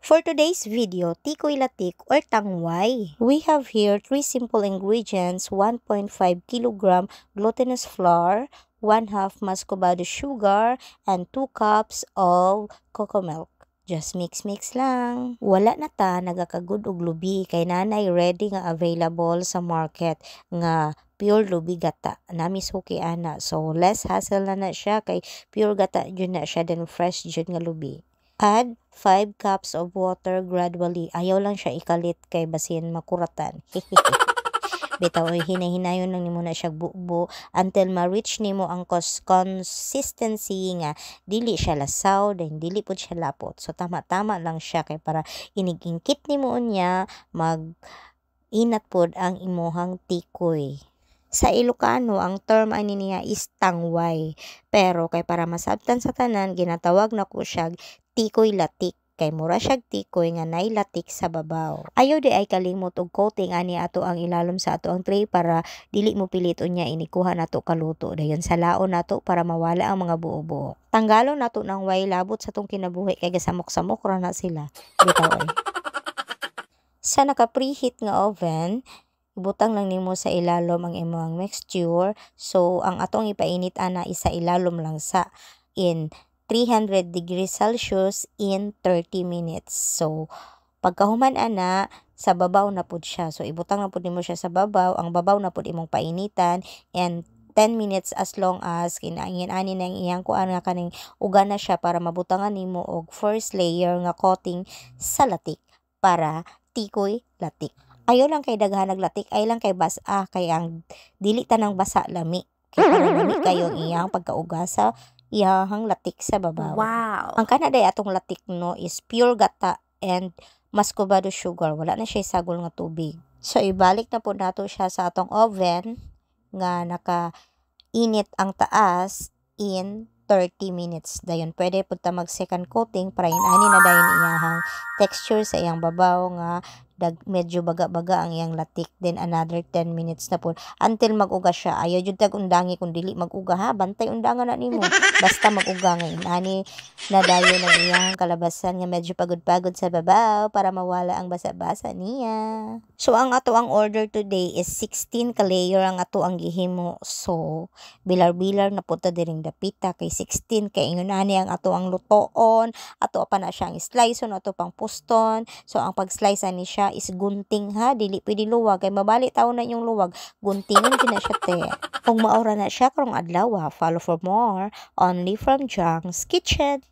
For today's video, tikoy latik or tangway. We have here 3 simple ingredients: 1.5 kg glutinous flour, 1/2 muscovado sugar, and 2 cups of cocoa milk. Just mix lang. Wala na ta nagakagud og lubi kay nanay ready nga available sa market nga pure lubi gata. Nami suki ana. So less hassle na siya kay pure gata jud na siya then fresh jud nga lubi. Add 5 cups of water gradually. Ayaw lang siya ikalit kay basin makuratan. Bitaw hinay-hinayon lang nimo na siya bubo until ma-reach nimo ang consistency nga dili siya lasaw then dili pud siya lapot. So tama-tama lang siya kay para inigingkit nimo unya mag inat pod ang imuhang tikoy. Sa Ilocano, ang term ani niya is tangway. Pero kay para masabtan sa tanan, ginatawag na ko siya tikoy latik. Kay mura siya tikoy nga nay latik sa babaw. Ayaw di ay kalimot og coating ani ato ang ilalom sa ato ang tray para dili mo pilit unya inikuha nato kaluto. Dayon sa laon nato para mawala ang mga buo-buo. Tanggalon nato ng way labot sa tong kinabuhi kay gasamok-samok ra na sila. Bitaw ay. Sa naka-preheat nga oven, ibutang lang nimo sa ilalom ang imong mixture. So ang atong ipainit ana isa ilalom lang sa in 300 degrees Celsius in 30 minutes. So pagkahuman ana sa babaw na pud siya. So ibutang na pud nimo siya sa babaw, ang babaw na pud imong painitan and 10 minutes as long as kinaingin ani nang iyang kuan nga kaning uga na siya para mabutangan nimo og first layer nga coating sa latik para tikoy latik. Ayaw lang kay daghan naglatik, ay lang kay basa kay ang dili tanang basa lami. Kay para lami kayo iyang pagkauga sa iyang latik sa babaw. Wow! Ang kanaday atong latik no is pure gata and muscovado sugar. Wala na siya sagol nga tubig. So ibalik na po nato siya sa atong oven nga naka-init ang taas in 30 minutes. Dayon pwede pud ta mag second coating para inani na dayon iyang texture sa iyang babaw nga medyo baga-baga ang iyang latik. Then another 10 minutes na po until mag-uga siya. Ayaw jud tag undangi kung dili mag-uga ha. Bantay undangan na nimo. Basta mag-uga nga inani na dayon ang iyang kalabasan nga medyo pagod-pagod sa babaw para mawala ang basa-basa niya. So ang ato ang order today is 16 ka layer ang ato ang gihimo. So bilar-bilar na po ta diring dapita kay 16 kay ingon ani ang ato ang lutoon. Ato pa na siyang sliceon ato pang puston. So ang pag-slice ani siya is gunting ha, dili pwede luwag kay mabali taw na yung luwag, guntingin kina siya te. Kung maura na siya karong adlaw, follow for more only from Jang's Kitchen.